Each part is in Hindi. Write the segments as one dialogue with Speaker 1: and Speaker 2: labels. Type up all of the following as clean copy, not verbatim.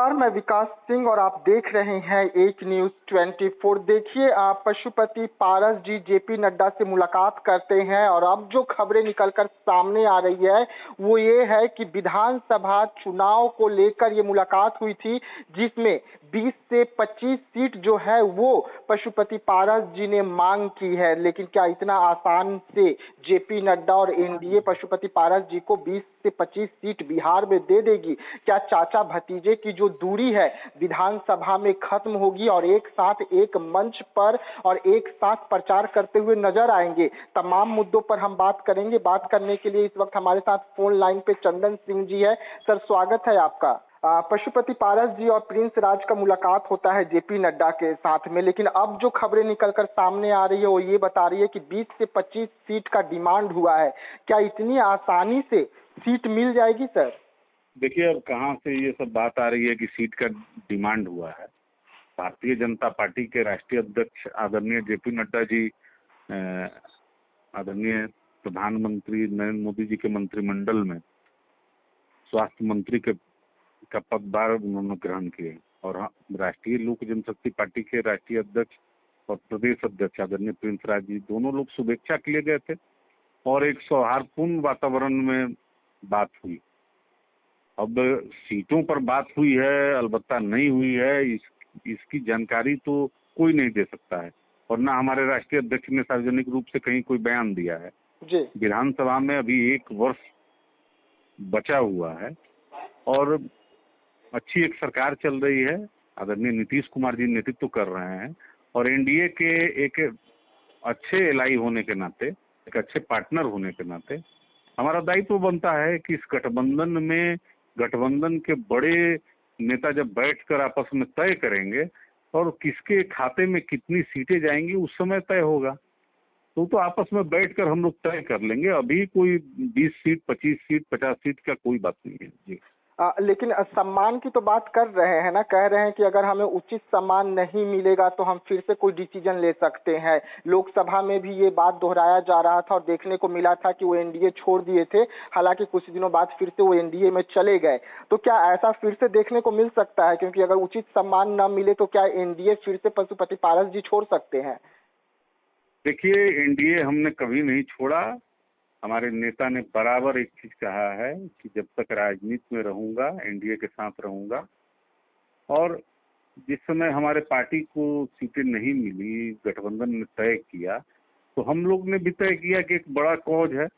Speaker 1: नमस्कार, मैं विकास सिंह और आप देख रहे हैं एक न्यूज 24। देखिए, पशुपति पारस जी जेपी नड्डा से मुलाकात करते हैं और अब जो खबरें निकलकर सामने आ रही है वो ये है कि विधानसभा चुनाव को लेकर ये मुलाकात हुई थी, जिसमें 20 से 25 सीट जो है वो पशुपति पारस जी ने मांग की है। लेकिन क्या इतना आसान से जेपी नड्डा और एनडीए पशुपति पारस जी को 20 से 25 सीट बिहार में दे देगी? क्या चाचा भतीजे की जो दूरी है विधानसभा में खत्म होगी और एक साथ एक मंच पर और एक साथ प्रचार करते हुए नजर आएंगे? तमाम मुद्दों पर हम बात करेंगे। बात करने के लिए इस वक्त हमारे साथ फोन लाइन पे चंदन सिंह जी है। सर, स्वागत है आपका। पशुपति पारस जी और प्रिंस राज का मुलाकात होता है जेपी नड्डा के साथ में, लेकिन अब जो खबरें निकलकर सामने आ रही है वो ये बता रही है कि 20 से 25 सीट का डिमांड हुआ है। क्या इतनी आसानी से सीट मिल जाएगी सर?
Speaker 2: देखिए, अब कहाँ से ये सब बात आ रही है कि सीट का डिमांड हुआ है। भारतीय जनता पार्टी के राष्ट्रीय अध्यक्ष आदरणीय जेपी नड्डा जी आदरणीय प्रधानमंत्री नरेंद्र मोदी जी के मंत्रिमंडल में स्वास्थ्य मंत्री का पदभार उन्होंने ग्रहण किए और राष्ट्रीय लोक जनशक्ति पार्टी के राष्ट्रीय अध्यक्ष और प्रदेश अध्यक्ष आदरणीय प्रिंस राज जी दोनों लोग शुभेच्छा के लिए गए थे और एक सौहार्दपूर्ण वातावरण में बात हुई। अब सीटों पर बात हुई है अलबत्ता नहीं हुई है, इसकी जानकारी तो कोई नहीं दे सकता है और ना हमारे राष्ट्रीय अध्यक्ष ने सार्वजनिक रूप से कहीं कोई बयान दिया है। विधानसभा में अभी 1 वर्ष बचा हुआ है और अच्छी एक सरकार चल रही है। आदरणीय नीतीश कुमार जी नेतृत्व कर रहे हैं और एनडीए के एक अच्छे एलाई होने के नाते, एक अच्छे पार्टनर होने के नाते हमारा दायित्व बनता है कि इस गठबंधन के बड़े नेता जब बैठकर आपस में तय करेंगे और किसके खाते में कितनी सीटें जाएंगी उस समय तय होगा। तो आपस में बैठकर हम लोग तय कर लेंगे। अभी कोई 20 सीट 25 सीट 50 सीट का कोई बात नहीं है जी।
Speaker 1: लेकिन सम्मान की तो बात कर रहे हैं ना, कह रहे हैं कि अगर हमें उचित सम्मान नहीं मिलेगा तो हम फिर से कोई डिसीजन ले सकते हैं। लोकसभा में भी ये बात दोहराया जा रहा था और देखने को मिला था कि वो एनडीए छोड़ दिए थे, हालांकि कुछ दिनों बाद फिर से वो एनडीए में चले गए। तो क्या ऐसा फिर से देखने को मिल सकता है? क्योंकि अगर उचित सम्मान न मिले तो क्या एनडीए फिर से पशुपति पारस जी छोड़ सकते हैं?
Speaker 2: देखिए, एनडीए हमने कभी नहीं छोड़ा। हमारे नेता ने बराबर एक चीज कहा है कि जब तक राजनीति में रहूंगा एनडीए के साथ रहूंगा। और जिस समय हमारे पार्टी को सीटें नहीं मिली, गठबंधन ने तय किया, तो हम लोग ने भी तय किया कि एक बड़ा कॉज है,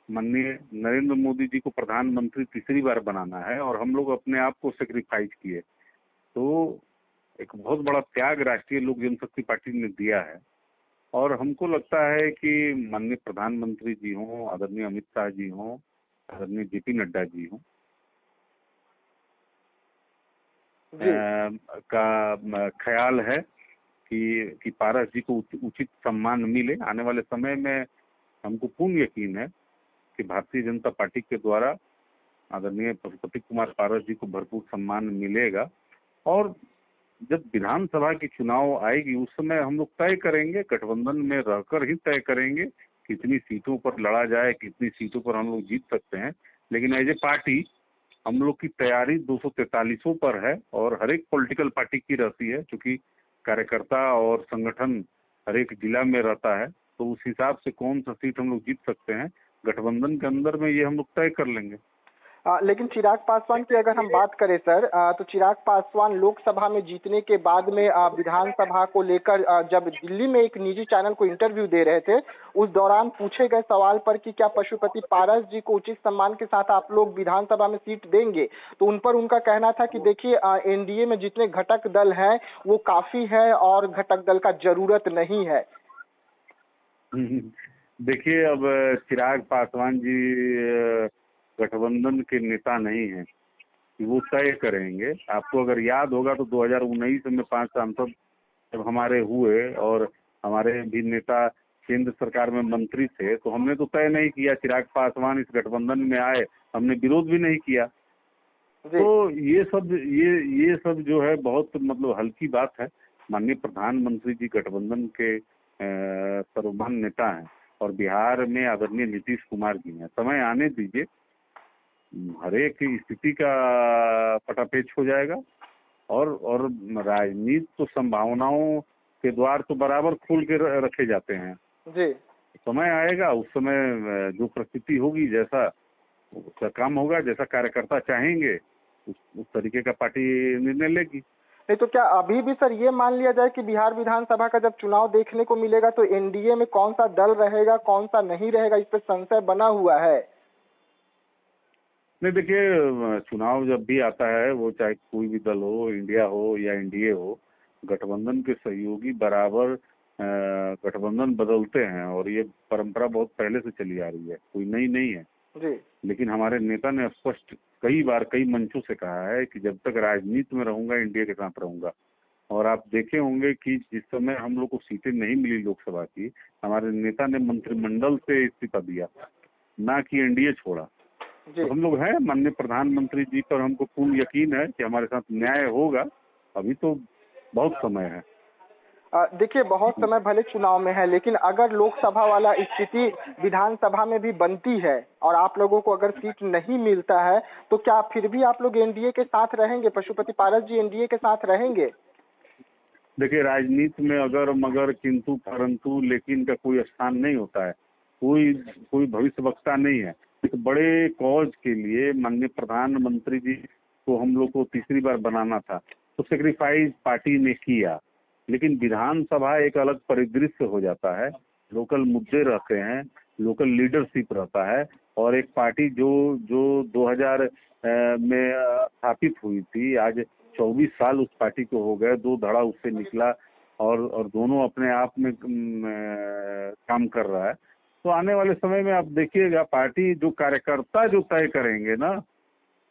Speaker 2: माननीय नरेंद्र मोदी जी को प्रधानमंत्री तीसरी बार बनाना है और हम लोग अपने आप को सेक्रीफाइस किए। तो एक बहुत बड़ा त्याग राष्ट्रीय लोक जनशक्ति पार्टी ने दिया है और हमको लगता है कि माननीय प्रधानमंत्री जी हों, आदरणीय अमित शाह जी हों, आदरणीय जेपी नड्डा जी हों का ख्याल है कि पारस जी को उचित सम्मान मिले। आने वाले समय में हमको पूर्ण यकीन है कि भारतीय जनता पार्टी के द्वारा आदरणीय पशुपति कुमार पारस जी को भरपूर सम्मान मिलेगा और जब विधानसभा की चुनाव आएगी उस समय हम लोग तय करेंगे, गठबंधन में रहकर ही तय करेंगे कितनी सीटों पर लड़ा जाए, कितनी सीटों पर हम लोग जीत सकते हैं। लेकिन एज ए पार्टी हम लोग की तैयारी 243 पर है और हर एक पॉलिटिकल पार्टी की रहती है, क्योंकि कार्यकर्ता और संगठन हर एक जिला में रहता है, तो उस हिसाब से कौन सा सीट हम लोग जीत सकते हैं गठबंधन के अंदर में ये हम लोग तय कर लेंगे।
Speaker 1: लेकिन चिराग पासवान की अगर हम बात करें सर, तो चिराग पासवान लोकसभा में जीतने के बाद में विधानसभा को लेकर जब दिल्ली में एक निजी चैनल को इंटरव्यू दे रहे थे, उस दौरान पूछे गए सवाल पर कि क्या पशुपति पारस जी को उचित सम्मान के साथ आप लोग विधानसभा में सीट देंगे, तो उन पर उनका कहना था कि देखिए, एनडीए में जितने घटक दल हैं वो काफी है और घटक दल का जरूरत नहीं है।
Speaker 2: देखिए, अब चिराग पासवान जी गठबंधन के नेता नहीं है कि वो तय करेंगे। आपको अगर याद होगा तो 2019 में 5 सांसद जब हमारे हुए और हमारे भी नेता केंद्र सरकार में मंत्री थे, तो हमने तो तय नहीं किया चिराग पासवान इस गठबंधन में आए, हमने विरोध भी नहीं किया। तो ये सब जो है बहुत मतलब हल्की बात है। माननीय प्रधानमंत्री जी गठबंधन के सर्वमान्य नेता हैं और बिहार में आदरणीय नीतीश कुमार जी हैं। समय आने दीजिए, हर एक स्थिति का पटापेच हो जाएगा और राजनीति तो संभावनाओं के द्वार तो बराबर खोल के रखे जाते हैं।
Speaker 1: जी।
Speaker 2: समय आएगा, उस समय जो परिस्थिति होगी, जैसा उसका काम होगा, जैसा कार्यकर्ता चाहेंगे उस तरीके का पार्टी निर्णय लेगी।
Speaker 1: नहीं तो क्या अभी भी सर ये मान लिया जाए कि बिहार विधानसभा का जब चुनाव देखने को मिलेगा तो एनडीए में कौन सा दल रहेगा कौन सा नहीं रहेगा, इस पर संशय बना हुआ है?
Speaker 2: नहीं, देखिए, चुनाव जब भी आता है, वो चाहे कोई भी दल हो, इंडिया हो या एनडीए हो, गठबंधन के सहयोगी बराबर गठबंधन बदलते हैं, और ये परंपरा बहुत पहले से चली आ रही है, कोई नई नहीं है।
Speaker 1: जी।
Speaker 2: लेकिन हमारे नेता ने स्पष्ट कई बार कई मंचों से कहा है कि जब तक राजनीति में रहूंगा, इंडिया के साथ रहूंगा। और आप देखे होंगे कि जिस समय हम लोग को सीटें नहीं मिली लोकसभा की, हमारे नेता ने मंत्रिमंडल से इस्तीफा दिया, ना कि एनडीए छोड़ा।
Speaker 1: जी।
Speaker 2: तो हम लोग हैं, माननीय प्रधानमंत्री जी पर हमको पूर्ण यकीन है कि हमारे साथ न्याय होगा। अभी तो बहुत समय है।
Speaker 1: देखिए, बहुत समय भले चुनाव में है, लेकिन अगर लोकसभा वाला स्थिति विधानसभा में भी बनती है और आप लोगों को अगर सीट नहीं मिलता है तो क्या फिर भी आप लोग एनडीए के साथ रहेंगे? पशुपति पारस जी एनडीए के साथ रहेंगे?
Speaker 2: देखिए, राजनीति में अगर मगर किंतु परंतु लेकिन का कोई स्थान नहीं होता है। कोई भविष्यवक्ता नहीं है। एक बड़े कॉज के लिए माननीय प्रधानमंत्री जी को हम लोग को तीसरी बार बनाना था, तो सेक्रीफाइस पार्टी ने किया। लेकिन विधानसभा एक अलग परिदृश्य हो जाता है, लोकल मुद्दे रहते हैं, लोकल लीडरशिप रहता है, और एक पार्टी जो जो 2000 में स्थापित हुई थी, आज 24 साल उस पार्टी को हो गए, 2 धड़ा उससे निकला, और दोनों अपने आप में काम कर रहा है। तो आने वाले समय में आप देखिएगा, पार्टी जो कार्यकर्ता जो तय करेंगे ना,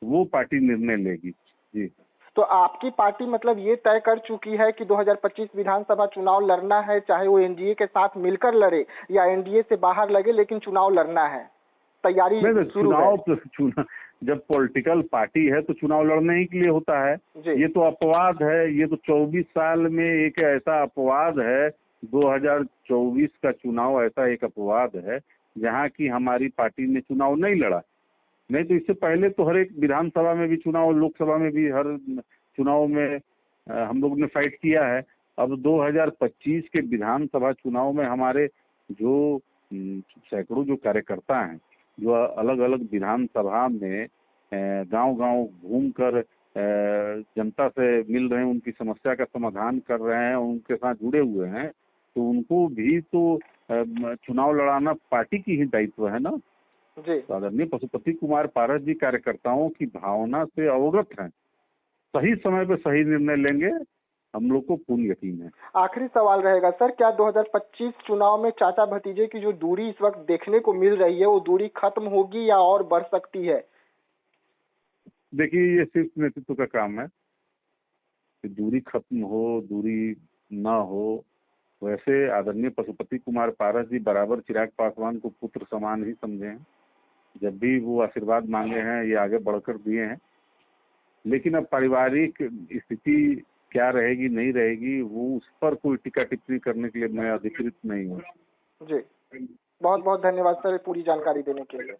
Speaker 2: वो पार्टी निर्णय लेगी। जी।
Speaker 1: तो आपकी पार्टी मतलब ये तय कर चुकी है कि 2025 विधानसभा चुनाव लड़ना है, चाहे वो एनडीए के साथ मिलकर लड़े या एनडीए से बाहर लगे, लेकिन चुनाव लड़ना है, तैयारी शुरू है?
Speaker 2: चुनाव जब पॉलिटिकल पार्टी है तो चुनाव लड़ने ही के लिए होता है। ये तो अपवाद है, ये तो 24 साल में एक ऐसा अपवाद है, 2024 का चुनाव ऐसा एक अपवाद है जहाँ की हमारी पार्टी ने चुनाव नहीं लड़ा। नहीं तो इससे पहले तो हर एक विधानसभा में भी चुनाव, लोकसभा में भी हर चुनाव में हम लोग ने फाइट किया है। अब 2025 के विधानसभा चुनाव में हमारे जो सैकड़ों जो कार्यकर्ता हैं, जो अलग अलग विधानसभा में गांव-गांव घूमकर जनता से मिल रहे हैं, उनकी समस्या का समाधान कर रहे हैं, उनके साथ जुड़े हुए हैं, तो उनको भी तो चुनाव लड़ाना पार्टी की ही दायित्व है ना। तो आदरणीय पशुपति कुमार पारस जी कार्यकर्ताओं की भावना से अवगत हैं, सही समय पे सही निर्णय लेंगे, हम लोग को पूर्ण यकीन है।
Speaker 1: आखिरी सवाल रहेगा सर, क्या 2025 चुनाव में चाचा भतीजे की जो दूरी इस वक्त देखने को मिल रही है, वो दूरी खत्म होगी या और बढ़ सकती है?
Speaker 2: देखिए, ये सिर्फ नेतृत्व का काम है कि दूरी खत्म हो, दूरी ना हो। वैसे आदरणीय पशुपति कुमार पारस जी बराबर चिराग पासवान को पुत्र समान ही समझे हैं। जब भी वो आशीर्वाद मांगे हैं, ये आगे बढ़कर दिए हैं। लेकिन अब पारिवारिक स्थिति क्या रहेगी नहीं रहेगी, वो उस पर कोई टीका टिप्पणी करने के लिए मैं अधिकृत नहीं हूँ।
Speaker 1: जी, बहुत बहुत धन्यवाद सर पूरी जानकारी देने के लिए।